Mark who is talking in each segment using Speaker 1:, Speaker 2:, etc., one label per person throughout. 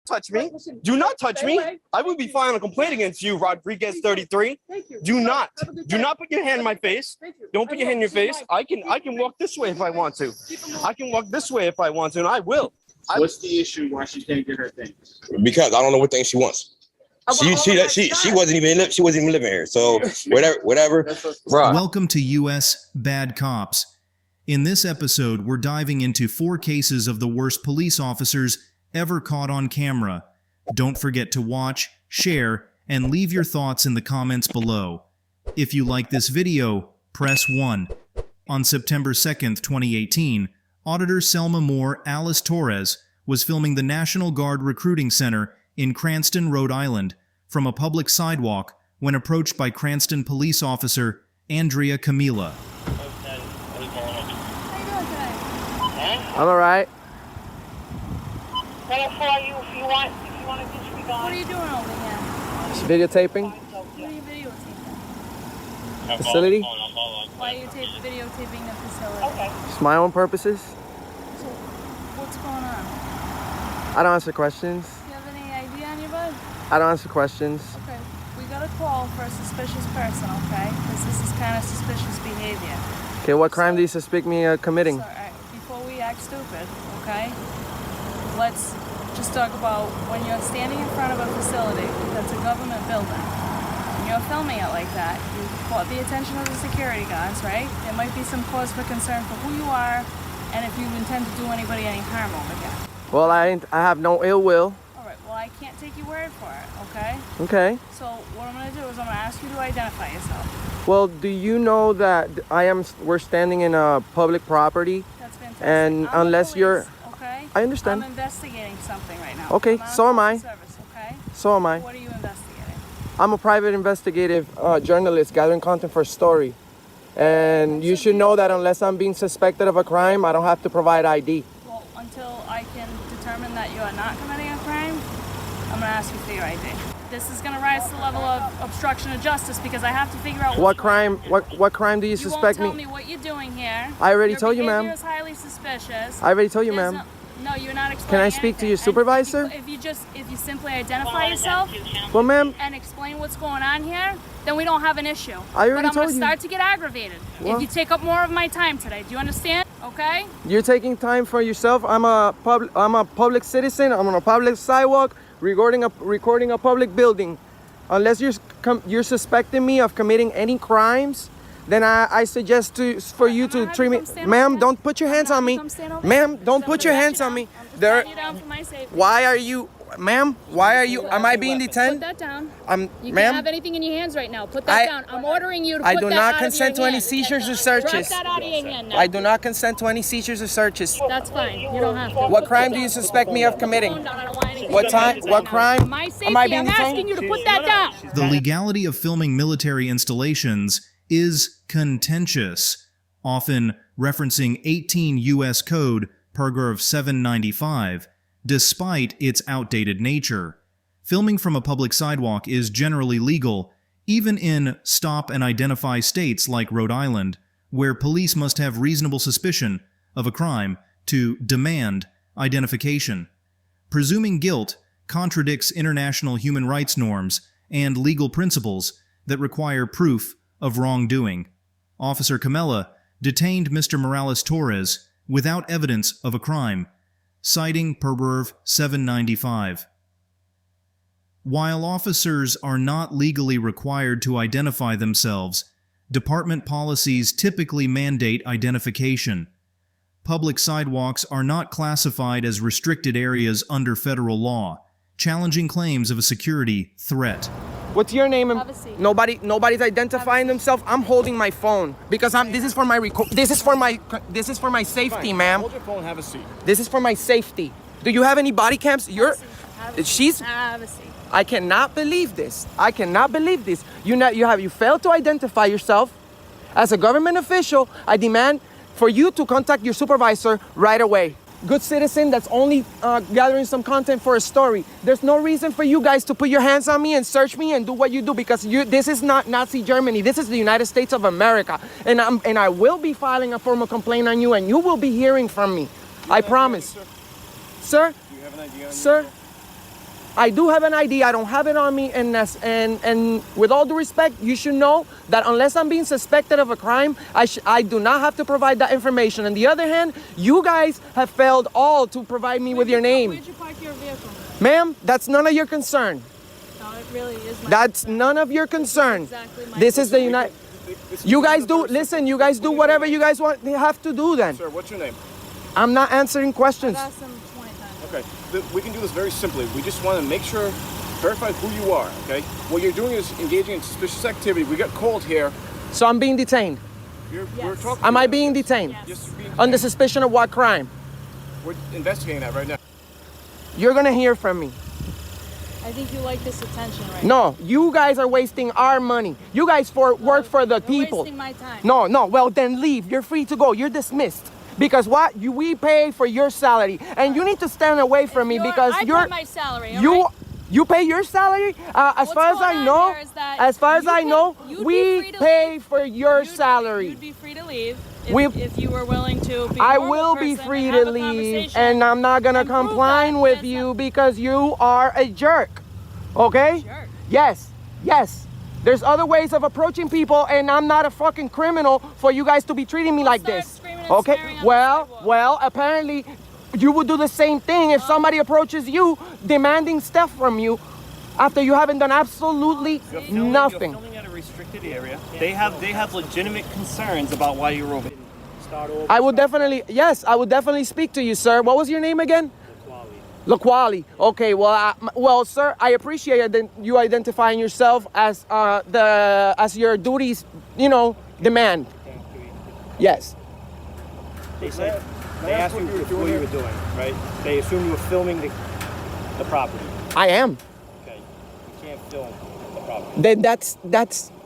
Speaker 1: touch me. Do not touch me. I will be filing a complaint against you, Rodriguez 33. Do not put your hand in my face. Don't put your hand in your face. I can walk this way if I want to. I can walk this way if I want to, and I will.
Speaker 2: What's the issue why she can't get her things?
Speaker 3: Because I don't know what things she wants. She wasn't even living here. So whatever.
Speaker 4: Welcome to U.S. Bad Cops. In this episode, we're diving into 4 cases of the worst police officers ever caught on camera. Don't forget to watch, share, and leave your thoughts in the comments below. If you like this video, press 1. On September 2nd, 2018, Auditor Selma Moore Alice Torres was filming the National Guard Recruiting Center in Cranston, Rhode Island, from a public sidewalk when approached by Cranston police officer Andrea Camila.
Speaker 5: I'm alright.
Speaker 6: What are you if you want to disregard?
Speaker 7: What are you doing over here?
Speaker 5: Videotaping.
Speaker 7: What are you videotaping?
Speaker 5: Facility.
Speaker 7: Why are you videotaping the facility?
Speaker 6: Okay.
Speaker 5: It's my own purposes.
Speaker 7: So, what's going on?
Speaker 5: I don't answer questions.
Speaker 7: Do you have any ID on your bud?
Speaker 5: I don't answer questions.
Speaker 7: Okay. We got a call for a suspicious person, okay? Because this is kind of suspicious behavior.
Speaker 5: Okay, what crime do you suspect me of committing?
Speaker 7: So, alright, before we act stupid, okay? Let's just talk about when you're standing in front of a facility that's a government building, and you're filming it like that, you caught the attention of the security guards, right? There might be some cause for concern for who you are and if you intend to do anybody any harm over here.
Speaker 5: Well, I have no ill will.
Speaker 7: Alright, well I can't take your word for it, okay?
Speaker 5: Okay.
Speaker 7: So what I'm going to do is I'm going to ask you to identify yourself.
Speaker 5: Well, do you know that we're standing in a public property?
Speaker 7: That's fantastic.
Speaker 5: And
Speaker 7: I'm
Speaker 5: unless
Speaker 7: the
Speaker 5: you're...
Speaker 7: police, okay?
Speaker 5: I understand.
Speaker 7: I'm investigating something right now.
Speaker 5: Okay, so am I.
Speaker 7: Service, okay?
Speaker 5: So am I.
Speaker 7: What are you investigating?
Speaker 5: I'm a private investigative journalist gathering content for a story. And you should know that unless I'm being suspected of a crime, I don't have to provide ID.
Speaker 7: Well, until I can determine that you are not committing a crime, I'm going to ask you for your ID. This is going to rise to the level of obstruction of justice because I have to figure out
Speaker 5: what crime do you suspect me?
Speaker 7: You won't tell me what you're doing here.
Speaker 5: I already told you, ma'am.
Speaker 7: Your behavior is highly suspicious.
Speaker 5: I already told you, ma'am.
Speaker 7: No, you're not explaining.
Speaker 5: Can I speak to your supervisor?
Speaker 7: If you simply identify yourself,
Speaker 5: well, ma'am,
Speaker 7: and explain what's going on here, then we don't have an issue.
Speaker 5: I already
Speaker 7: but I'm
Speaker 5: told
Speaker 7: going to
Speaker 5: you.
Speaker 7: start to get aggravated if you take up more of my time today. Do you understand? Okay?
Speaker 5: You're taking time for yourself. I'm a public citizen. I'm on a public sidewalk recording a public building. Unless you're suspecting me of committing any crimes, then I suggest for you to treat me. Ma'am, don't put your hands on me. Ma'am, don't put your hands on me. Why are you, ma'am? Why are you? Am I being detained?
Speaker 7: Put that down. You
Speaker 5: ma'am,
Speaker 7: can't have anything in your hands right now. Put that down. I'm ordering you to put that out of your hand.
Speaker 5: I do not consent to any seizures or searches.
Speaker 7: Drop that out of your hand now.
Speaker 5: I do not consent to any seizures or searches.
Speaker 7: That's fine. You don't have to.
Speaker 5: What crime do you suspect me of committing? What crime?
Speaker 7: My safety, I'm asking you to put that down.
Speaker 4: The legality of filming military installations is contentious, often referencing 18 U.S. Code, paragraph 795, despite its outdated nature. Filming from a public sidewalk is generally legal, even in stop and identify states like Rhode Island, where police must have reasonable suspicion of a crime to demand identification. Presuming guilt contradicts international human rights norms and legal principles that require proof of wrongdoing. Officer Camila detained Mr. Morales Torres without evidence of a crime, citing paragraph 795. While officers are not legally required to identify themselves, department policies typically mandate identification. Public sidewalks are not classified as restricted areas under federal law, challenging claims of a security threat.
Speaker 5: What's your name?
Speaker 7: Have a seat.
Speaker 5: Nobody's identifying themselves. I'm holding my phone because this is for my safety, ma'am.
Speaker 2: Hold your phone, have a seat.
Speaker 5: This is for my safety. Do you have any body cams?
Speaker 7: Have a seat.
Speaker 5: I cannot believe this. I cannot believe this. You failed to identify yourself. As a government official, I demand for you to contact your supervisor right away. Good citizen that's only gathering some content for a story. There's no reason for you guys to put your hands on me and search me and do what you do because this is not Nazi Germany. This is the United States of America. And I will be filing a formal complaint on you and you will be hearing from me. I promise. Sir?
Speaker 2: Do you have an ID on you?
Speaker 5: Sir? I do have an ID. I don't have it on me, and with all due respect, you should know that unless I'm being suspected of a crime, I do not have to provide that information. On the other hand, you guys have failed all to provide me with your name.
Speaker 7: Where'd you park your vehicle?
Speaker 5: Ma'am, that's none of your concern.
Speaker 7: No, it really is my
Speaker 5: That's
Speaker 7: concern.
Speaker 5: none of your concern.
Speaker 7: Exactly my
Speaker 5: This is the
Speaker 7: concern.
Speaker 5: United. You guys do, listen, you guys do whatever you guys want, you have to do then.
Speaker 2: Sir, what's your name?
Speaker 5: I'm not answering questions.
Speaker 7: I've asked him 20 times.
Speaker 2: Okay, we can do this very simply. We just want to make sure, verify who you are, okay? What you're doing is engaging in suspicious activity. We got called here.
Speaker 5: So I'm being detained.
Speaker 2: We're
Speaker 7: Yes.
Speaker 2: talking.
Speaker 5: Am I being detained?
Speaker 7: Yes.
Speaker 2: Yes, you're being
Speaker 5: Under
Speaker 2: detained.
Speaker 5: suspicion of what crime?
Speaker 2: We're investigating that right now.
Speaker 5: You're gonna hear from me.
Speaker 7: I think you like this attention right
Speaker 5: No, you guys are wasting our money. You guys work for the
Speaker 7: You're
Speaker 5: people.
Speaker 7: wasting my time.
Speaker 5: No, well then leave. You're free to go. You're dismissed. Because what? We pay for your salary. And you need to stand away from me because
Speaker 7: I
Speaker 5: you're...
Speaker 7: pay my salary, all
Speaker 5: You
Speaker 7: right?
Speaker 5: you pay your salary? As
Speaker 7: What's
Speaker 5: far as
Speaker 7: going
Speaker 5: I
Speaker 7: on
Speaker 5: know,
Speaker 7: here is that
Speaker 5: as far as
Speaker 7: you
Speaker 5: I
Speaker 7: can-
Speaker 5: know,
Speaker 7: you'd be
Speaker 5: we
Speaker 7: free to
Speaker 5: pay
Speaker 7: leave.
Speaker 5: for your
Speaker 7: You'd
Speaker 5: salary.
Speaker 7: be free to leave
Speaker 5: We-
Speaker 7: if you were willing to be a
Speaker 5: I
Speaker 7: normal
Speaker 5: will be
Speaker 7: person
Speaker 5: free
Speaker 7: and
Speaker 5: to
Speaker 7: have a
Speaker 5: leave,
Speaker 7: conversation
Speaker 5: and I'm not gonna
Speaker 7: and prove
Speaker 5: comply
Speaker 7: that
Speaker 5: with
Speaker 7: it's
Speaker 5: you
Speaker 7: not-
Speaker 5: because you are a jerk. Okay?
Speaker 7: Jerk.
Speaker 5: Yes. There's other ways of approaching people, and I'm not a fucking criminal for you guys to be treating me like
Speaker 7: start
Speaker 5: this.
Speaker 7: screaming and
Speaker 5: Okay?
Speaker 7: swearing on the sidewalk.
Speaker 5: Well, apparently you would do the same thing if somebody approaches you demanding stuff from you after you haven't done absolutely nothing.
Speaker 8: You're filming at a restricted area. They have legitimate concerns about why you're over.
Speaker 5: I would definitely speak to you, sir. What was your name again? Laquali. Okay, well, sir, I appreciate you identifying yourself as your duties, demand. Yes.
Speaker 8: They said they asked you what you were doing, right? They assumed you were filming the property.
Speaker 5: I am.
Speaker 8: Okay, you can't film the property.
Speaker 5: Then that's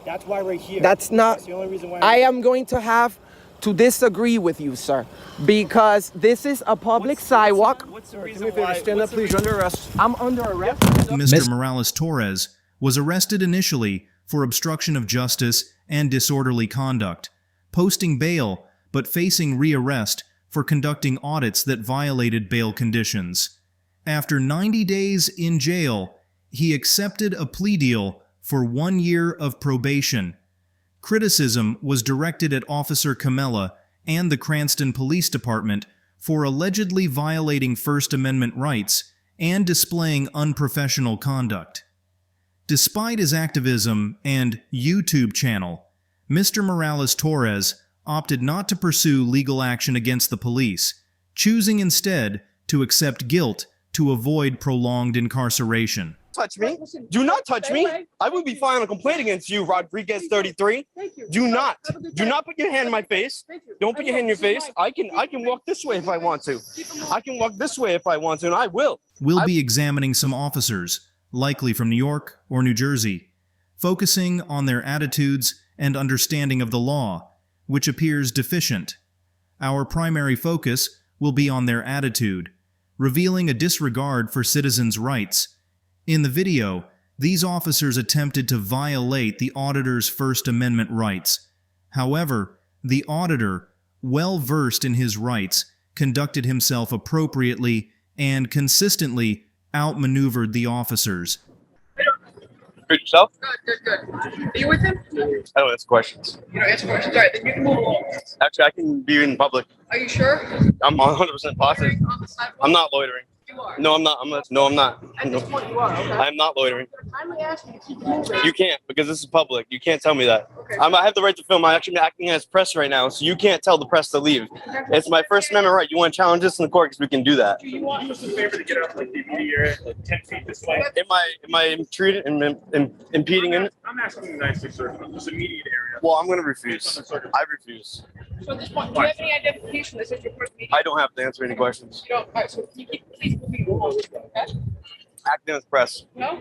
Speaker 8: That's why we're here.
Speaker 5: that's not.
Speaker 8: That's the only reason why.
Speaker 5: I am going to have to disagree with you, sir, because this is a public sidewalk.
Speaker 8: What's the reason why? Stand up, please. You're under arrest.
Speaker 5: I'm under arrest.
Speaker 4: Mr. Morales Torres was arrested initially for obstruction of justice and disorderly conduct, posting bail but facing rearrest for conducting audits that violated bail conditions. After 90 days in jail, he accepted a plea deal for 1 year of probation. Criticism was directed at Officer Camella and the Cranston Police Department for allegedly violating First Amendment rights and displaying unprofessional conduct. Despite his activism and YouTube channel, Mr. Morales Torres opted not to pursue legal action against the police, choosing instead to accept guilt to avoid prolonged incarceration.
Speaker 1: Touch me. Do not touch me. I will be filing a complaint against you, Rodriguez 33. Do not put your hand in my face. Don't put your hand in your face. I can walk this way if I want to. I can walk this way if I want to, and I will.
Speaker 4: We'll be examining some officers, likely from New York or New Jersey, focusing on their attitudes and understanding of the law, which appears deficient. Our primary focus will be on their attitude, revealing a disregard for citizens' rights. In the video, these officers attempted to violate the auditor's First Amendment rights. However, the auditor, well versed in his rights, conducted himself appropriately and consistently outmaneuvered the officers.
Speaker 1: Good yourself?
Speaker 6: Good. Are you with him?
Speaker 1: I don't answer questions.
Speaker 6: You don't answer questions. All right, then you can move along.
Speaker 1: Actually, I can be in public.
Speaker 6: Are you sure?
Speaker 1: I'm 100% positive.
Speaker 6: On the sidewalk?
Speaker 1: I'm not loitering.
Speaker 6: You are.
Speaker 1: No, I'm not. No, I'm not.
Speaker 6: At
Speaker 1: No,
Speaker 6: this point, you are, okay?
Speaker 1: I'm not loitering.
Speaker 6: I'm gonna ask you to keep moving.
Speaker 1: You can't because this is public. You can't tell me that.
Speaker 6: Okay.
Speaker 1: I have the right to film. I'm actually acting as press right now, so you can't tell the press to leave. It's my First Amendment right. You want to challenge this in the court because we can do that.
Speaker 6: Do you want
Speaker 2: Do us a favor to get out like the immediate area, like 10 feet this way.
Speaker 1: Am I treated and impeding in it?
Speaker 2: I'm asking you nicely, sir. This immediate area.
Speaker 1: Well, I'm going to refuse. I refuse.
Speaker 6: So at this point, do you have any identification that says you're first meeting?
Speaker 1: I don't have to answer any questions.
Speaker 6: You don't. All right, so can you keep please moving along, okay?
Speaker 1: Acting as press.
Speaker 6: No?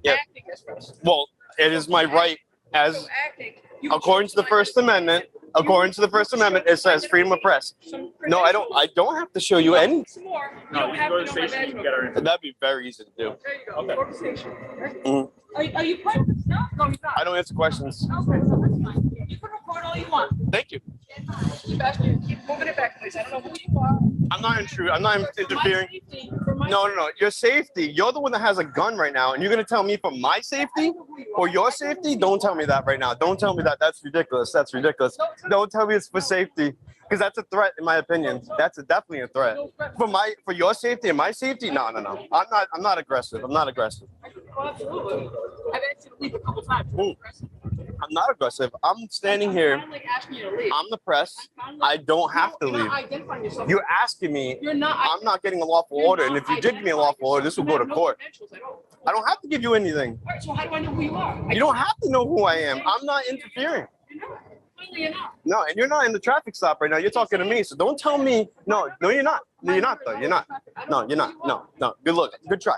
Speaker 1: Yeah.
Speaker 6: Acting as first.
Speaker 1: Well, it is my right as
Speaker 6: So acting.
Speaker 1: according to the First Amendment. According to the First Amendment, it says freedom of press. No, I don't. I don't have to show you any.
Speaker 6: Some more. You
Speaker 2: No,
Speaker 6: don't
Speaker 2: you
Speaker 6: have
Speaker 2: go to
Speaker 6: to
Speaker 2: the
Speaker 6: know my
Speaker 2: station,
Speaker 6: badge
Speaker 2: you can
Speaker 6: number.
Speaker 2: get our info.
Speaker 1: That'd be very easy to do.
Speaker 6: There you go.
Speaker 2: Okay.
Speaker 6: Go to the station. Okay?
Speaker 1: Mhm.
Speaker 6: Are you part of this? No, he's not.
Speaker 1: I don't answer questions.
Speaker 6: Okay, so that's fine. You can record all you want.
Speaker 1: Thank you.
Speaker 6: Keep asking you, keep moving it back, please. I don't know who you are.
Speaker 1: I'm not intruding. I'm not interfering.
Speaker 6: For my
Speaker 1: No. Your safety. You're the one that has a gun right now, and you're gonna tell me for my safety or your safety? Don't tell me that right now. Don't tell me that. That's ridiculous. That's ridiculous. Don't tell me it's for safety, because that's a threat, in my opinion. That's definitely a threat. For your safety and my safety? No. I'm not aggressive. I'm not aggressive.
Speaker 6: Oh, absolutely. I've asked you to leave a couple times.
Speaker 1: I'm not aggressive. I'm standing here.
Speaker 6: Asking you to leave.
Speaker 1: I'm the press. I don't have to
Speaker 6: You're
Speaker 1: leave.
Speaker 6: not identifying yourself.
Speaker 1: You're asking me.
Speaker 6: You're not.
Speaker 1: I'm not getting a lawful order, and if you did give me a lawful order, this will go to court. I don't have to give you anything.
Speaker 6: All right, so how do I know who you are?
Speaker 1: You don't have to know who I am. I'm not interfering.
Speaker 6: You're not.
Speaker 1: No, and you're not in the traffic stop right now. You're talking to me, so don't tell me. No, you're not. No, you're not, though. You're not. No, you're not. No. Good look. Good try.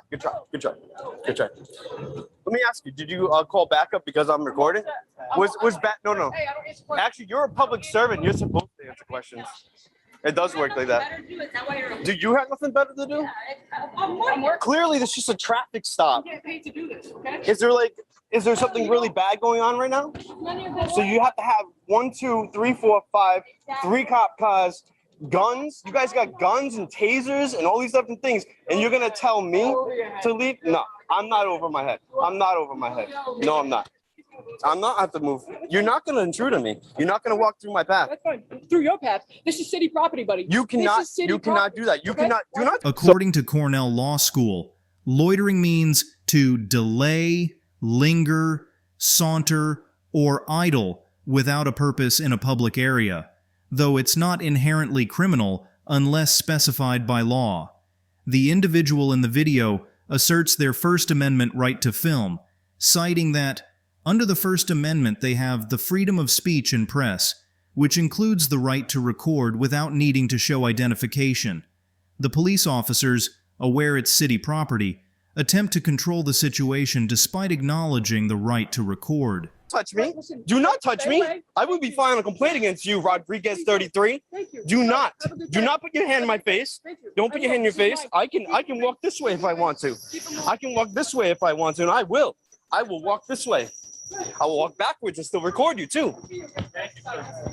Speaker 1: Let me ask you, did you call backup because I'm recording? Was back? No.
Speaker 6: Hey, I don't answer questions.
Speaker 1: Actually, you're a public servant. You're supposed to answer questions. It does work like that. Do you have nothing better to do?
Speaker 6: I'm working.
Speaker 1: Clearly, this is just a traffic stop.
Speaker 6: You get paid to do this, okay?
Speaker 1: Is there something really bad going on right now? So you have to have 1, 2, 3, 4, 5, 3 cop cars, guns. You guys got guns and tasers and all these different things, and you're gonna tell me to leave? No, I'm not over my head. No, I'm not. I'm not have to move. You're not gonna intrude on me. You're not gonna walk through my path.
Speaker 6: That's fine. Through your path. This is city property, buddy.
Speaker 1: You cannot do that. You cannot do not.
Speaker 4: According to Cornell Law School, loitering means to delay, linger, saunter, or idle without a purpose in a public area, though it's not inherently criminal unless specified by law. The individual in the video asserts their First Amendment right to film, citing that under the First Amendment they have the freedom of speech and press, which includes the right to record without needing to show identification. The police officers, aware it's city property, attempt to control the situation despite acknowledging the right to record.
Speaker 1: Touch me. Do not touch me. I will be filing a complaint against you, Rodriguez 33. Do not put your hand in my face. Don't put your hand in your face. I can walk this way if I want to. I can walk this way if I want to, and I will. I will walk this way. I will walk backwards and still record you too.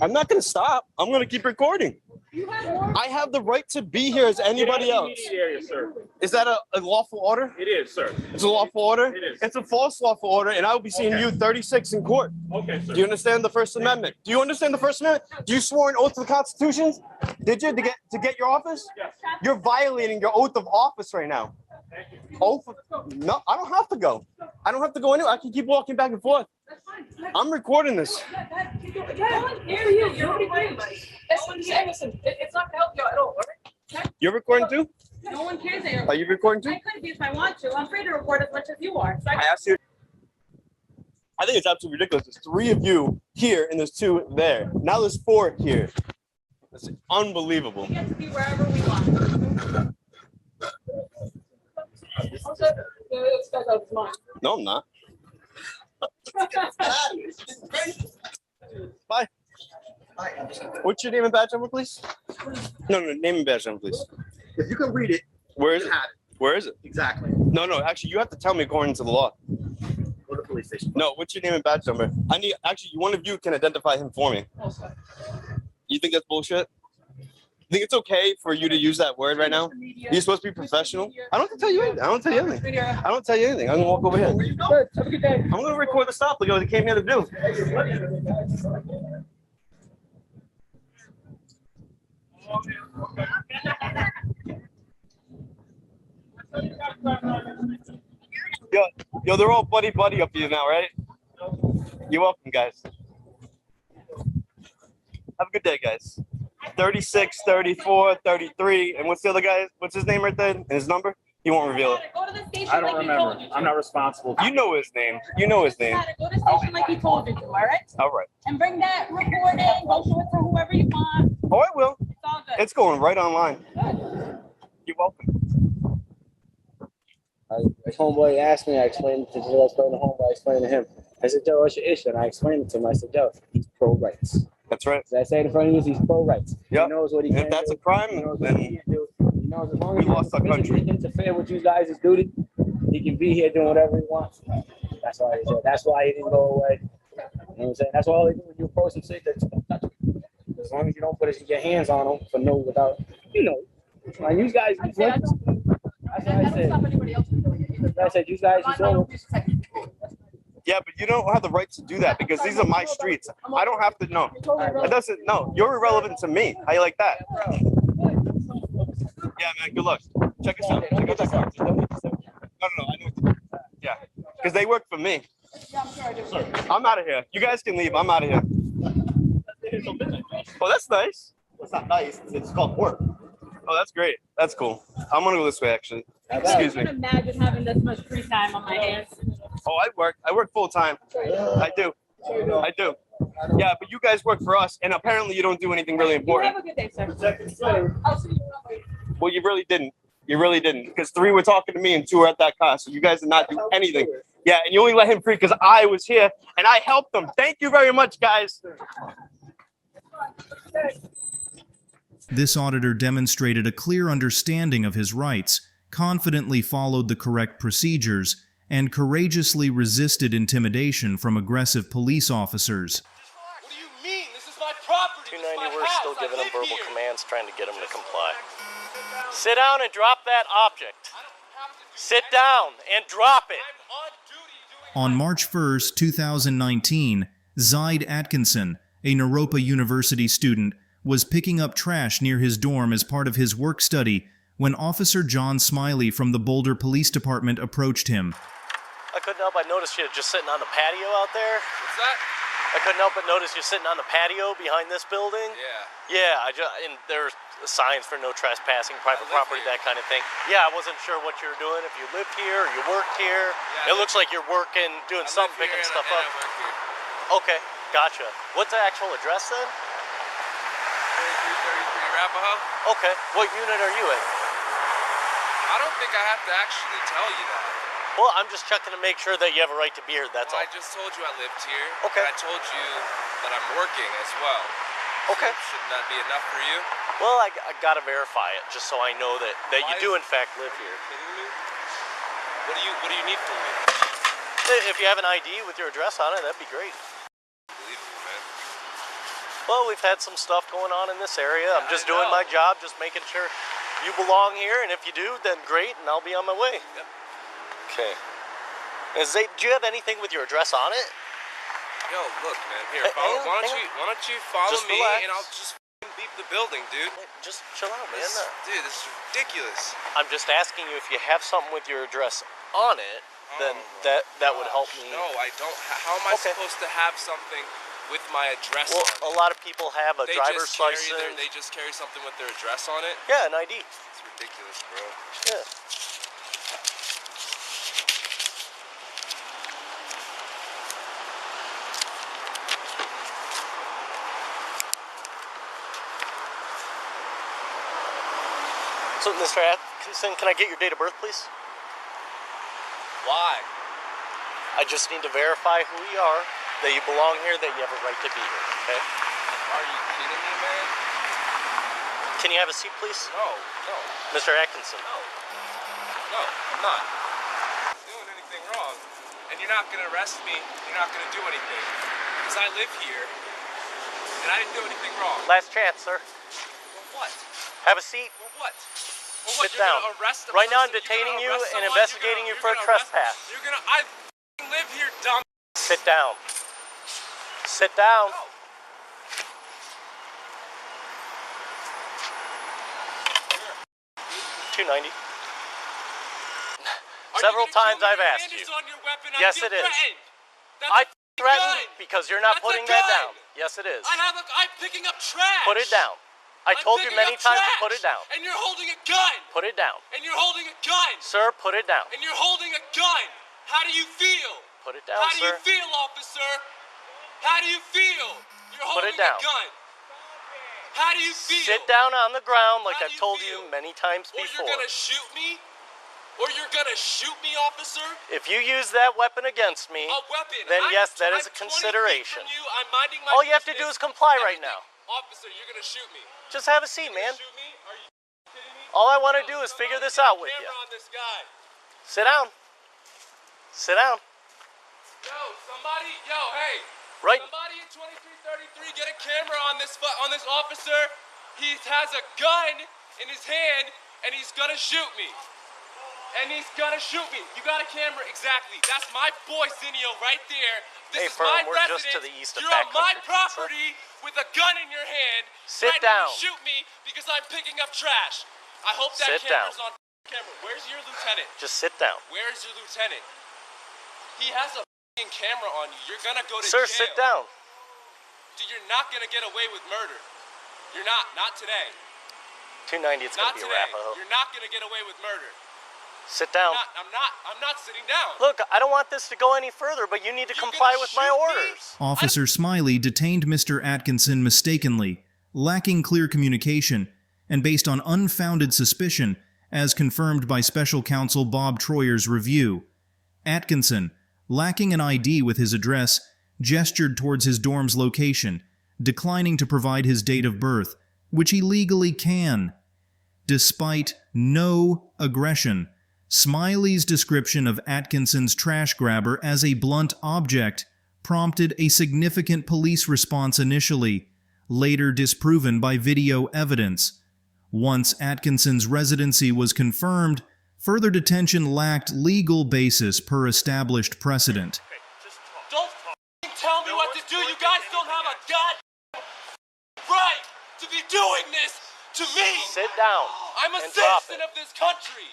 Speaker 1: I'm not gonna stop. I'm gonna keep recording. I have the right to be here as anybody else.
Speaker 2: Area, sir.
Speaker 1: Is that a lawful order?
Speaker 2: It is, sir.
Speaker 1: It's a lawful order?
Speaker 2: It is.
Speaker 1: It's a false lawful order, and I will be seeing you 36 in court.
Speaker 2: Okay, sir.
Speaker 1: Do you understand the First Amendment? Do you understand the First Amendment? Do you swore an oath to the Constitution? Did you to get your office?
Speaker 2: Yes.
Speaker 1: You're violating your oath of office right now. Oath? No, I don't have to go. I don't have to go anywhere. I can keep walking back and forth. I'm recording this.
Speaker 6: Listen, it's not gonna help you at all, all right?
Speaker 1: You're recording too?
Speaker 9: No one cares that you're.
Speaker 1: Are you recording too?
Speaker 9: I could be if I want to. I'm free to record as much as you are. So
Speaker 1: I asked you. I think it's absolutely ridiculous. There's 3 of you here and there's 2 there. Now there's 4 here. That's unbelievable.
Speaker 9: we get to be wherever we want.
Speaker 1: No, I'm not. Bye. What's your name and badge number, please? No, name and badge number, please.
Speaker 10: If you can read it,
Speaker 1: Where is
Speaker 10: you
Speaker 1: it?
Speaker 10: had it.
Speaker 1: Where is it?
Speaker 10: Exactly.
Speaker 1: No, actually, you have to tell me according to the law.
Speaker 10: Go to the police station.
Speaker 1: No, what's your name and badge number? I need, actually, one of you can identify him for me. You think that's bullshit? You think it's okay for you to use that word right now? You're supposed to be professional? I don't have to tell you anything. I don't tell you anything. I don't tell you anything. I'm gonna walk over here.
Speaker 6: Have a good day.
Speaker 1: I'm gonna record the stop like what they came here to do. Yo, they're all buddy up here now, right? You're welcome, guys. Have a good day, guys. 36, 34, 33, and what's the other guy? What's his name right there? And his number? He won't reveal it.
Speaker 9: Go to the station
Speaker 2: I don't
Speaker 9: like he told
Speaker 2: remember.
Speaker 9: you to.
Speaker 2: I'm not responsible.
Speaker 1: You know his name. You know his name.
Speaker 9: Go to the station like he told you to, all right?
Speaker 1: All right.
Speaker 9: And bring that recording, go show it to whoever you want.
Speaker 1: Oh, I will.
Speaker 9: It's all good.
Speaker 1: It's going right online. You're welcome.
Speaker 11: My homeboy asked me, I explained it to Joe, I explained to homeboy, I explained to him. I said, Joe, what's your issue? And I explained it to him. I said, Joe, he's pro-rights.
Speaker 1: That's right.
Speaker 11: As I say in front of you, he's pro-rights.
Speaker 1: Yep.
Speaker 11: He knows what he
Speaker 1: If
Speaker 11: can
Speaker 1: that's
Speaker 11: do.
Speaker 1: a crime,
Speaker 11: He knows
Speaker 1: then
Speaker 11: what he can do. He knows as long
Speaker 1: we
Speaker 11: as he
Speaker 1: lost our
Speaker 11: doesn't
Speaker 1: country.
Speaker 11: interfere with you guys' duty, he can be here doing whatever he wants. That's why he said. That's why he didn't go away. You know what I'm saying? That's why all they do when you approach him, say that don't touch me. As long as you don't put your hands on them for no without, you know. Like you guys, that's what I said. I said you guys is all.
Speaker 1: Yeah, but you don't have the right to do that because these are my streets. I don't have to know. That doesn't. No, you're irrelevant to me. How you like that? Yeah, man. Good luck. Check us out. Check out this car. No. I know. Yeah, because they work for me. I'm out of here. You guys can leave. I'm out of here. Oh, that's nice.
Speaker 10: It's not nice. It's called work.
Speaker 1: Oh, that's great. That's cool. I'm gonna go this way, actually. Excuse me.
Speaker 9: I can't imagine having this much free time on my hands.
Speaker 1: Oh, I work. I work full time. I do. I do. Yeah, but you guys work for us, and apparently you don't do anything really
Speaker 9: You
Speaker 1: important.
Speaker 9: have a good day, sir. I'll see you later.
Speaker 1: Well, you really didn't. You really didn't, because 3 were talking to me and 2 were at that car. So you guys did not do anything. Yeah, and you only let him free because I was here and I helped them. Thank you very much, guys.
Speaker 4: This auditor demonstrated a clear understanding of his rights, confidently followed the correct procedures, and courageously resisted intimidation from aggressive police officers.
Speaker 12: What do you mean? This is my property.
Speaker 13: 290, we're still giving him verbal commands, trying to get him to comply. Sit down and drop that object. Sit down and drop it.
Speaker 4: On March 1st, 2019, Zaid Atkinson, a Naropa University student, was picking up trash near his dorm as part of his work study when Officer John Smiley from the Boulder Police Department approached him.
Speaker 13: I couldn't help but notice you just sitting on the patio out there.
Speaker 12: What's that?
Speaker 13: I couldn't help but notice you sitting on the patio behind this building.
Speaker 12: Yeah.
Speaker 13: Yeah, and there's signs for no trespassing, private property, that kind of thing. Yeah, I wasn't sure what you were doing, if you lived here or you worked here.
Speaker 12: Yeah,
Speaker 13: it looks like you're working, doing something, picking stuff up.
Speaker 12: I work here.
Speaker 13: Okay, gotcha. What's the actual address then?
Speaker 12: 3333 Arapahoe.
Speaker 13: Okay, what unit are you in?
Speaker 12: I don't think I have to actually tell you that.
Speaker 13: Well, I'm just checking to make sure that you have a right to be here, that's all.
Speaker 12: I just told you I lived here.
Speaker 13: Okay.
Speaker 12: And I told you that I'm working as well.
Speaker 13: Okay.
Speaker 12: So shouldn't that be enough for you?
Speaker 13: Well, I gotta verify it, just so I know that you do in fact live here.
Speaker 12: Kidding me? What do you need from me?
Speaker 13: If you have an ID with your address on it, that'd be great.
Speaker 12: Believe me, man.
Speaker 13: Well, we've had some stuff going on in this area. I'm just doing my job, just making sure you belong here, and if you do, then great, and I'll be on my way.
Speaker 12: Yep.
Speaker 13: Okay. Do you have anything with your address on it?
Speaker 12: Yo, look, man. Here,
Speaker 13: Hey,
Speaker 12: why don't you follow
Speaker 13: Just
Speaker 12: me
Speaker 13: relax.
Speaker 12: and I'll just leave the building, dude.
Speaker 13: Just chill out, man.
Speaker 12: Dude, this is ridiculous.
Speaker 13: I'm just asking you if you have something with your address on it, then that would help me.
Speaker 12: No, I don't. How am I supposed to have something with my address
Speaker 13: Well,
Speaker 12: on it?
Speaker 13: a lot of people have a driver's license.
Speaker 12: They just carry something with their address on it?
Speaker 13: Yeah, an ID.
Speaker 12: It's ridiculous, bro.
Speaker 13: Yeah. So, Mr. Atkinson, can I get your date of birth, please?
Speaker 12: Why?
Speaker 13: I just need to verify who you are, that you belong here, that you have a right to be here, okay?
Speaker 12: Are you kidding me, man?
Speaker 13: Can you have a seat, please?
Speaker 12: No.
Speaker 13: Mr. Atkinson.
Speaker 12: No, I'm not doing anything wrong. And you're not going to arrest me. You're not going to do anything. Because I live here. And I didn't do anything wrong.
Speaker 13: Last chance, sir.
Speaker 12: Well, what?
Speaker 13: Have a seat.
Speaker 12: Well, what?
Speaker 13: Sit down. Right now I'm detaining you and investigating you for a trespass.
Speaker 12: I live here, dumb.
Speaker 13: Sit down. Sit down.
Speaker 12: No.
Speaker 13: $290. Several times I've asked you. Yes, it is. I threatened because you're not putting that down. Yes, it is.
Speaker 12: I'm picking up trash.
Speaker 13: Put it down. I told you many times to put it down.
Speaker 12: And you're holding a gun.
Speaker 13: Put it down.
Speaker 12: And you're holding a gun.
Speaker 13: Sir, put it down.
Speaker 12: And you're holding a gun. How do you feel?
Speaker 13: Put it down,
Speaker 12: How do
Speaker 13: sir.
Speaker 12: you feel, officer? How do you feel? You're
Speaker 13: Put
Speaker 12: holding
Speaker 13: it down.
Speaker 12: a gun. How do you feel?
Speaker 13: Sit down on the ground like
Speaker 12: How do
Speaker 13: I've
Speaker 12: you
Speaker 13: told
Speaker 12: feel?
Speaker 13: you many times
Speaker 12: Or
Speaker 13: before.
Speaker 12: you're gonna shoot me? Or you're gonna shoot me, officer?
Speaker 13: If you use that weapon against me,
Speaker 12: A weapon.
Speaker 13: then yes, that
Speaker 12: I'm
Speaker 13: is a
Speaker 12: 20 feet
Speaker 13: consideration.
Speaker 12: from you. I'm minding my
Speaker 13: All you have to do
Speaker 12: business.
Speaker 13: is comply right
Speaker 12: Everything.
Speaker 13: now.
Speaker 12: Officer, you're gonna shoot me.
Speaker 13: Just have a seat,
Speaker 12: You're
Speaker 13: man.
Speaker 12: gonna shoot me? Are you kidding me?
Speaker 13: All I want to do is figure this out with you.
Speaker 12: Camera on this guy.
Speaker 13: Sit down. Sit down.
Speaker 12: Yo, somebody, hey,
Speaker 13: Right.
Speaker 12: Somebody in 2333, get a camera on this officer. He has a gun in his hand, and he's gonna shoot me. You got a camera, exactly. That's my boy Zinio right there. This is my
Speaker 13: we're
Speaker 12: residence.
Speaker 13: just to the east of
Speaker 12: You're on my
Speaker 13: Backcountry
Speaker 12: property with a gun in your hand.
Speaker 13: Sit
Speaker 12: threatening
Speaker 13: down.
Speaker 12: to shoot me because I'm picking up trash. I hope that
Speaker 13: Sit
Speaker 12: camera's
Speaker 13: down.
Speaker 12: on camera. Where's your lieutenant?
Speaker 13: Just sit down.
Speaker 12: Where's your lieutenant? He has a camera on you. You're gonna go to
Speaker 13: Sir,
Speaker 12: jail.
Speaker 13: sit down.
Speaker 12: Dude, you're not gonna get away with murder. You're not. Not today.
Speaker 13: 290, it's going
Speaker 12: Not
Speaker 13: to be a
Speaker 12: today.
Speaker 13: Arapaho.
Speaker 12: You're not gonna get away with murder.
Speaker 13: Sit down.
Speaker 12: I'm not sitting down.
Speaker 13: Look, I don't want this to go any further, but you need to comply with my orders.
Speaker 4: Officer Smiley detained Mr. Atkinson mistakenly, lacking clear communication, and based on unfounded suspicion, as confirmed by Special Counsel Bob Troyer's review. Atkinson, lacking an ID with his address, gestured towards his dorm's location, declining to provide his date of birth, which he legally can. Despite no aggression, Smiley's description of Atkinson's trash grabber as a blunt object prompted a significant police response initially, later disproven by video evidence. Once Atkinson's residency was confirmed, further detention lacked legal basis per established precedent.
Speaker 12: Don't tell me what to do. You guys don't have a god right to be doing this to me.
Speaker 13: Sit down.
Speaker 12: I'm a
Speaker 13: and drop
Speaker 12: citizen
Speaker 13: it.
Speaker 12: of this country.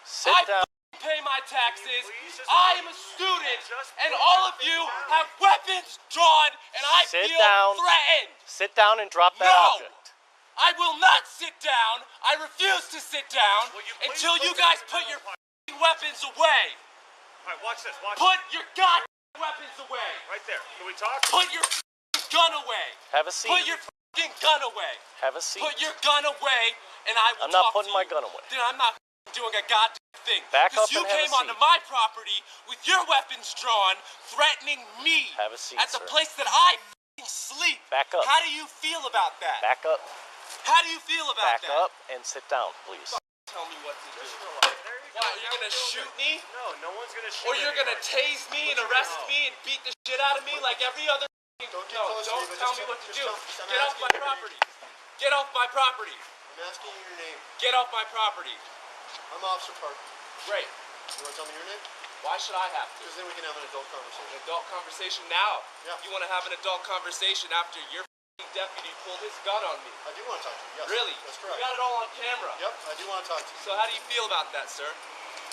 Speaker 13: Sit down.
Speaker 12: Pay my taxes. I am a student, and all of you have weapons drawn, and I
Speaker 13: Sit
Speaker 12: feel
Speaker 13: down.
Speaker 12: threatened.
Speaker 13: Sit down and drop that
Speaker 12: No!
Speaker 13: object.
Speaker 12: I will not sit down. I refuse to sit down until you guys put your weapons away.
Speaker 2: All right, watch this. Watch
Speaker 12: Put your weapons away.
Speaker 2: right there. Can we talk?
Speaker 12: Put your gun away.
Speaker 13: Have a seat.
Speaker 12: Put your gun away.
Speaker 13: Have a seat.
Speaker 12: Put your gun away, and I will
Speaker 13: I'm not
Speaker 12: talk
Speaker 13: putting
Speaker 12: to
Speaker 13: my
Speaker 12: you.
Speaker 13: gun away.
Speaker 12: Then I'm not doing a goddamn thing.
Speaker 13: Back up
Speaker 12: Because you
Speaker 13: and have a
Speaker 12: came onto
Speaker 13: seat.
Speaker 12: my property with your weapons drawn, threatening me
Speaker 13: Have a seat,
Speaker 12: at the
Speaker 13: sir.
Speaker 12: place that I sleep.
Speaker 13: Back up.
Speaker 12: How do you feel about that?
Speaker 13: Back up.
Speaker 12: How do you feel about
Speaker 13: Back
Speaker 12: that?
Speaker 13: up and sit down, please.
Speaker 12: Tell me what to do. What, you're gonna shoot me?
Speaker 2: No one's gonna shoot.
Speaker 12: Or you're gonna tase me and arrest me and beat the shit out of me like every other. Don't tell me what to do. Get off my property. Get off my property.
Speaker 10: I'm asking you your name.
Speaker 12: Get off my property.
Speaker 10: I'm Officer Park.
Speaker 12: Great.
Speaker 10: You want to tell me your name?
Speaker 12: Why should I have to?
Speaker 10: Because then we can have an adult conversation.
Speaker 12: An adult conversation now.
Speaker 10: Yeah.
Speaker 12: You want to have an adult conversation after your deputy pulled his gun on me.
Speaker 10: I do want to talk to you. Yes.
Speaker 12: Really?
Speaker 10: That's correct.
Speaker 12: You got it all on camera.
Speaker 10: Yep, I do want to talk to you.
Speaker 12: So how do you feel about that, sir?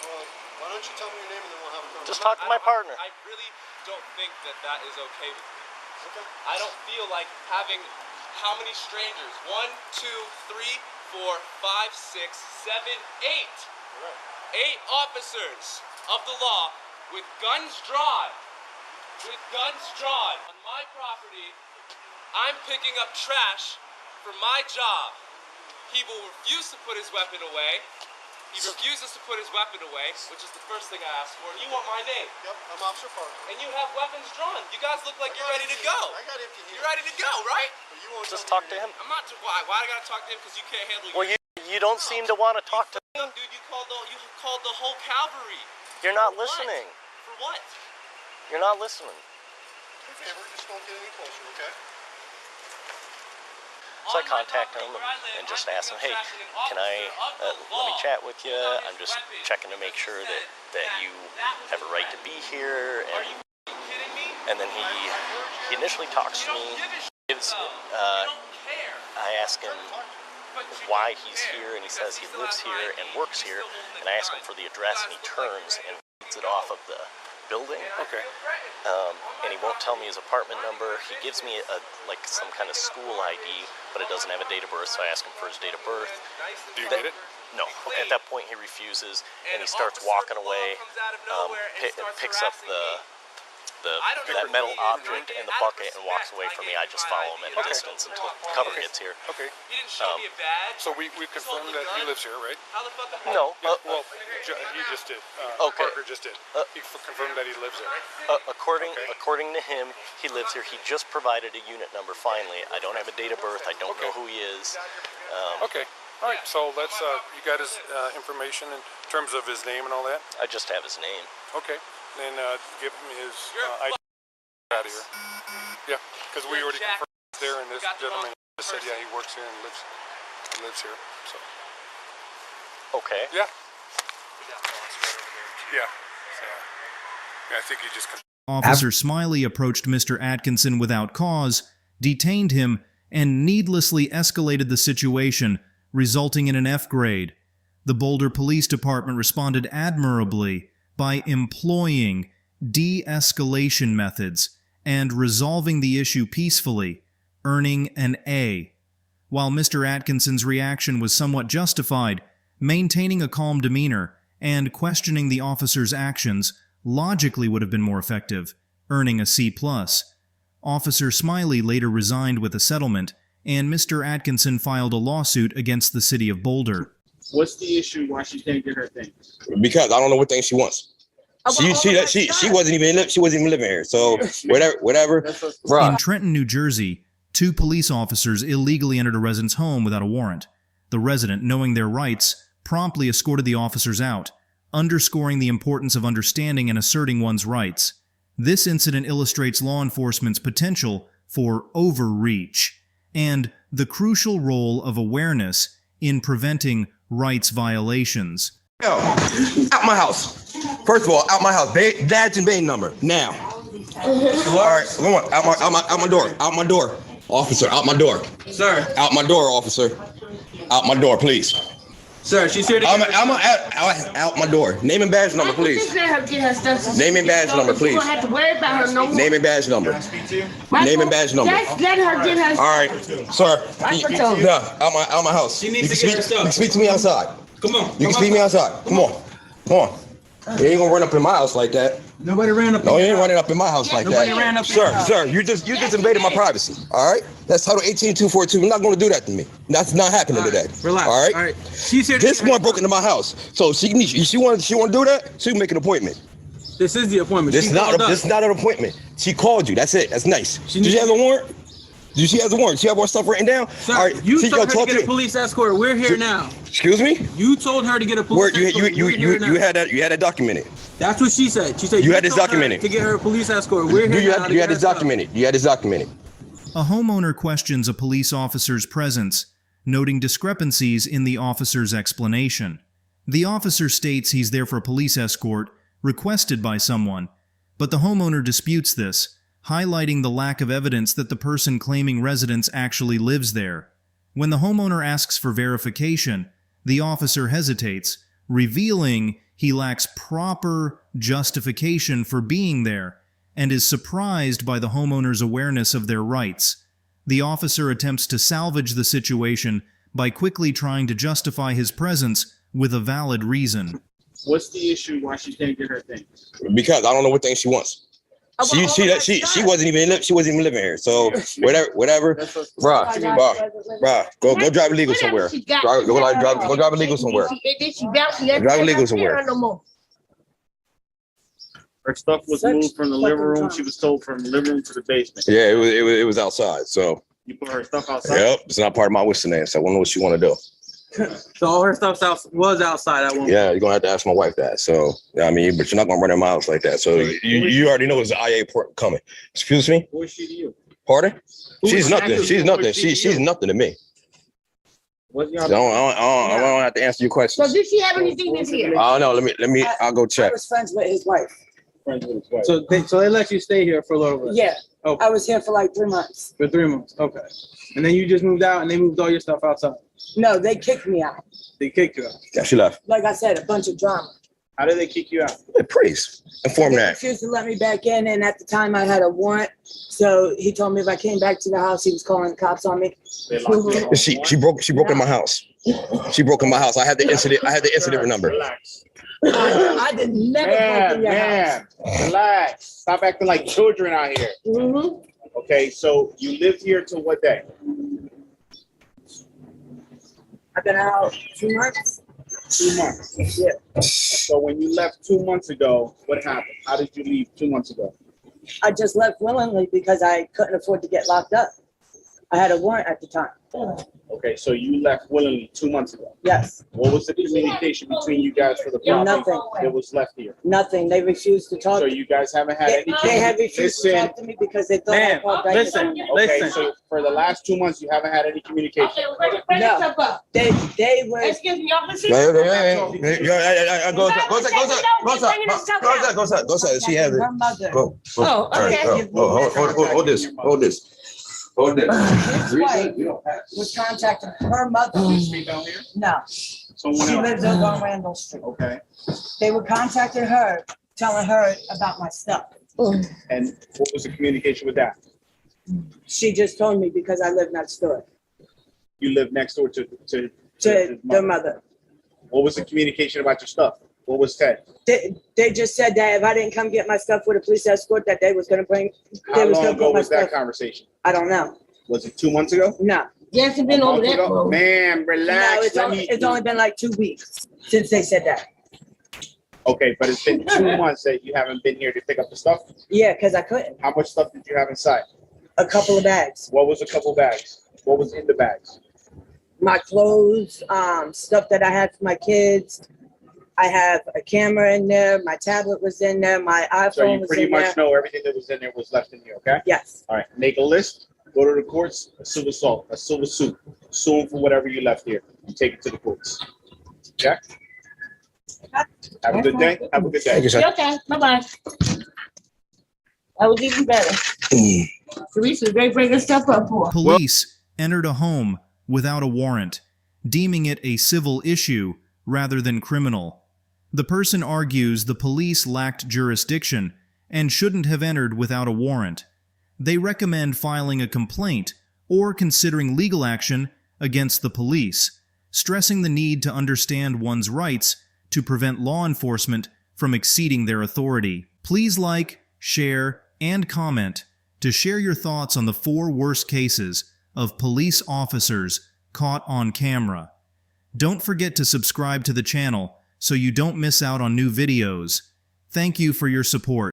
Speaker 10: Well, why don't you tell me your name and then we'll have a conversation.
Speaker 13: Just talk to my partner.
Speaker 12: I really don't think that is okay with me.
Speaker 10: Okay.
Speaker 12: I don't feel like having how many strangers? 1, 2, 3, 4, 5, 6, 7, 8.
Speaker 10: Correct.
Speaker 12: 8 officers of the law with guns drawn. With guns drawn on my property. I'm picking up trash for my job. He will refuse to put his weapon away. He refuses to put his weapon away, which is the first thing I asked for. And you want my name.
Speaker 10: Yep, I'm Officer Park.
Speaker 12: And you have weapons drawn. You guys look like you're ready to go.
Speaker 10: I got empty here.
Speaker 12: You're ready to go, right?
Speaker 10: But you won't
Speaker 13: Just
Speaker 10: tell
Speaker 13: talk
Speaker 10: me
Speaker 13: to
Speaker 10: your
Speaker 13: him.
Speaker 12: I'm not. Why? I gotta talk to him? Because you can't handle
Speaker 13: Well,
Speaker 12: your.
Speaker 13: you don't seem to want to talk to
Speaker 12: Dude, you called the whole cavalry.
Speaker 13: You're not
Speaker 12: For what?
Speaker 13: listening.
Speaker 12: For what?
Speaker 13: You're not listening.
Speaker 10: name. Favor, just don't get any closer, okay?
Speaker 13: So I contact him and just ask him, hey, can I, let me chat with you. I'm just checking to make sure that you have a right to be here. And then he initially talks to me, I ask him why he's here, and he says he lives here and works here, and I ask him for the address, and he turns and reads it off of the building.
Speaker 2: Okay.
Speaker 13: And he won't tell me his apartment number. He gives me like some kind of school ID, but it doesn't have a date of birth, so I ask him for his date of birth.
Speaker 2: Do you get it?
Speaker 13: No. At that point, he refuses, and he starts walking away, picks up that metal object and the bucket and walks away from me. I just follow him at a distance until cover gets here.
Speaker 2: Okay.
Speaker 12: He didn't show me a badge.
Speaker 2: So we confirmed that he lives here, right?
Speaker 12: How the fuck?
Speaker 13: No.
Speaker 2: Well, he just did.
Speaker 13: Okay.
Speaker 2: Parker just did. He confirmed that he lives there.
Speaker 13: According to him, he lives here. He just provided a unit number. Finally, I don't have a date of birth. I don't know who he is.
Speaker 2: Okay. All right. So let's. You got his information in terms of his name and all that.
Speaker 13: I just have his name.
Speaker 2: Okay. Then give him his ID out of here.
Speaker 10: Yeah, because we already confirmed there, and this gentleman said, yeah, he works here and lives here. So.
Speaker 13: Okay.
Speaker 10: Yeah. Yeah. I think he just.
Speaker 4: Officer Smiley approached Mr. Atkinson without cause, detained him, and needlessly escalated the situation, resulting in an F grade. The Boulder Police Department responded admirably by employing de-escalation methods and resolving the issue peacefully, earning an A. While Mr. Atkinson's reaction was somewhat justified, maintaining a calm demeanor and questioning the officer's actions logically would have been more effective, earning a C+. Officer Smiley later resigned with a settlement, and Mr. Atkinson filed a lawsuit against the city of Boulder.
Speaker 11: What's the issue why she can't get her things?
Speaker 3: Because I don't know what things she wants. She wasn't even living here. So whatever.
Speaker 4: In Trenton, New Jersey, 2 police officers illegally entered a resident's home without a warrant. The resident, knowing their rights, promptly escorted the officers out, underscoring the importance of understanding and asserting one's rights. This incident illustrates law enforcement's potential for overreach and the crucial role of awareness in preventing rights violations.
Speaker 3: Yo, out my house. First of all, out my house. Badge and vein number now. All right, come on. Out my door. Officer, out my door.
Speaker 5: Sir.
Speaker 3: Out my door, officer. Out my door, please.
Speaker 5: Sir, she's here to
Speaker 3: out my door. Name and badge number, please. Name and badge number, please.
Speaker 9: You don't have to worry about her no more.
Speaker 3: Name and badge number. Name and badge number.
Speaker 9: Let her get her.
Speaker 3: All right, sir. Out my house.
Speaker 5: She needs to get her stuff.
Speaker 3: You can speak to me outside.
Speaker 5: Come on.
Speaker 3: You can speak to me outside. Come on. You ain't gonna run up in my house like that.
Speaker 5: Nobody ran up.
Speaker 3: No, you ain't running up in my house like
Speaker 5: Nobody
Speaker 3: that.
Speaker 5: ran up.
Speaker 3: Sir, you just invaded my privacy. All right, that's Title 18242. You're not gonna do that to me. That's not happening today.
Speaker 5: Relax.
Speaker 3: All right.
Speaker 5: All right. She's here.
Speaker 3: This one broke into my house, so she want to do that. She can make an appointment.
Speaker 5: This is the appointment.
Speaker 3: This is not an appointment. She called you. That's it. That's nice. Did she have a warrant? She has a warrant. She have more stuff written down.
Speaker 5: Sir,
Speaker 3: all right.
Speaker 5: You told her to get a police escort. We're here now.
Speaker 3: Excuse me?
Speaker 5: You told her to get a police escort.
Speaker 3: You had that documented.
Speaker 5: That's what she said. She said
Speaker 3: you had this documented
Speaker 5: to get her a police escort. We're here now.
Speaker 3: You had this documented. You had this documented.
Speaker 4: A homeowner questions a police officer's presence, noting discrepancies in the officer's explanation. The officer states he's there for a police escort requested by someone, but the homeowner disputes this, highlighting the lack of evidence that the person claiming residence actually lives there. When the homeowner asks for verification, the officer hesitates, revealing he lacks proper justification for being there and is surprised by the homeowner's awareness of their rights. The officer attempts to salvage the situation by quickly trying to justify his presence with a valid reason.
Speaker 11: What's the issue why she can't get her things?
Speaker 3: Because I don't know what things she wants. She wasn't even living here. So whatever. Bruh, go drive illegal somewhere. Go drive illegal somewhere. Drive illegal somewhere.
Speaker 11: Her stuff was moved from the living room. She was told from the living room to the basement.
Speaker 3: Yeah, it was outside. So
Speaker 11: you put her stuff outside.
Speaker 3: Yep, it's not part of my wisdom name. So I don't know what she want to do.
Speaker 5: So all her stuff was outside at one point.
Speaker 3: Yeah, you're gonna have to ask my wife that. So I mean, but you're not gonna run in my house like that. So you already know there's an IA coming. Excuse me?
Speaker 11: Who is she to you?
Speaker 3: Pardon? She's nothing. She's nothing. She's nothing to me. I don't have to answer your questions.
Speaker 9: So did she have anything in here?
Speaker 3: Oh no, let me. I'll go check.
Speaker 14: I was friends with his wife.
Speaker 5: So they let you stay here for a little bit.
Speaker 14: Yeah.
Speaker 5: Okay.
Speaker 14: I was here for like 3 months.
Speaker 5: For 3 months. Okay. And then you just moved out and they moved all your stuff outside.
Speaker 14: No, they kicked me out.
Speaker 5: They kicked you out.
Speaker 3: Yeah, she left.
Speaker 14: Like I said, a bunch of drama.
Speaker 5: How did they kick you out?
Speaker 3: The priest informed
Speaker 14: They
Speaker 3: that.
Speaker 14: refused to let me back in, and at the time I had a warrant. So he told me if I came back to the house, he was calling the cops on me.
Speaker 3: She broke in my house. She broke in my house. I had the incident number.
Speaker 14: I did never break in your house.
Speaker 15: Relax. Stop acting like children out here.
Speaker 14: Mm-hmm.
Speaker 15: Okay, so you lived here till what day?
Speaker 14: I've been out 2 months.
Speaker 15: 2 months.
Speaker 14: Yeah.
Speaker 15: So when you left 2 months ago, what happened? How did you leave 2 months ago?
Speaker 14: I just left willingly because I couldn't afford to get locked up. I had a warrant at the time.
Speaker 15: Okay, so you left willingly 2 months ago.
Speaker 14: Yes.
Speaker 15: What was the communication between you guys for the property
Speaker 14: Nothing.
Speaker 15: that was left here?
Speaker 14: Nothing. They refused to talk.
Speaker 15: So you guys haven't had any.
Speaker 14: They had refused to talk to me because they thought I called back.
Speaker 15: Okay, so for the last 2 months, you haven't had any communication.
Speaker 14: No. They were.
Speaker 9: Excuse me, officer.
Speaker 3: Go outside. She has it.
Speaker 14: Her mother.
Speaker 3: Go.
Speaker 9: Oh, okay.
Speaker 3: Hold this. Hold this.
Speaker 14: His wife was contacting her mother. No.
Speaker 15: Someone
Speaker 14: She
Speaker 15: else.
Speaker 14: lives over on Randall Street.
Speaker 15: Okay.
Speaker 14: They were contacting her, telling her about my stuff.
Speaker 15: And what was the communication with that?
Speaker 14: She just told me because I live next door
Speaker 15: You live next door to
Speaker 14: to
Speaker 15: his
Speaker 14: their mother.
Speaker 15: What was the communication about your stuff? What was said?
Speaker 14: They just said that if I didn't come get my stuff with a police escort, that they was gonna bring.
Speaker 15: How long ago was that conversation?
Speaker 14: I don't know.
Speaker 15: Was it 2 months ago?
Speaker 14: No.
Speaker 9: Yes, it's been over that long.
Speaker 15: Man,
Speaker 14: No,
Speaker 15: relax.
Speaker 14: it's only been like 2 weeks since they said that.
Speaker 15: Okay, but it's been 2 months that you haven't been here to pick up the stuff?
Speaker 14: Yeah, because I couldn't.
Speaker 15: How much stuff did you have inside?
Speaker 14: A couple of bags.
Speaker 15: What was a couple bags? What was in the bags?
Speaker 14: My clothes, stuff that I had for my kids. I have a camera in there. My tablet was in there. My iPhone
Speaker 15: So you
Speaker 14: was
Speaker 15: pretty
Speaker 14: in
Speaker 15: much
Speaker 14: there.
Speaker 15: know everything that was in there was left in here, okay?
Speaker 14: Yes.
Speaker 15: All right, make a list, go to the courts, a silver salt, a silver suit, sue them for whatever you left here, and take it to the courts. Okay? Have a good day. Have a good day.
Speaker 3: Thank you, sir.
Speaker 9: Okay, bye-bye. That was even better. Teresa's great bringing stuff up for.
Speaker 4: Police entered a home without a warrant, deeming it a civil issue rather than criminal. The person argues the police lacked jurisdiction and shouldn't have entered without a warrant. They recommend filing a complaint or considering legal action against the police, stressing the need to understand one's rights to prevent law enforcement from exceeding their authority. Please like, share, and comment to share your thoughts on the 4 worst cases of police officers caught on camera. Don't forget to subscribe to the channel so you don't miss out on new videos. Thank you for your support.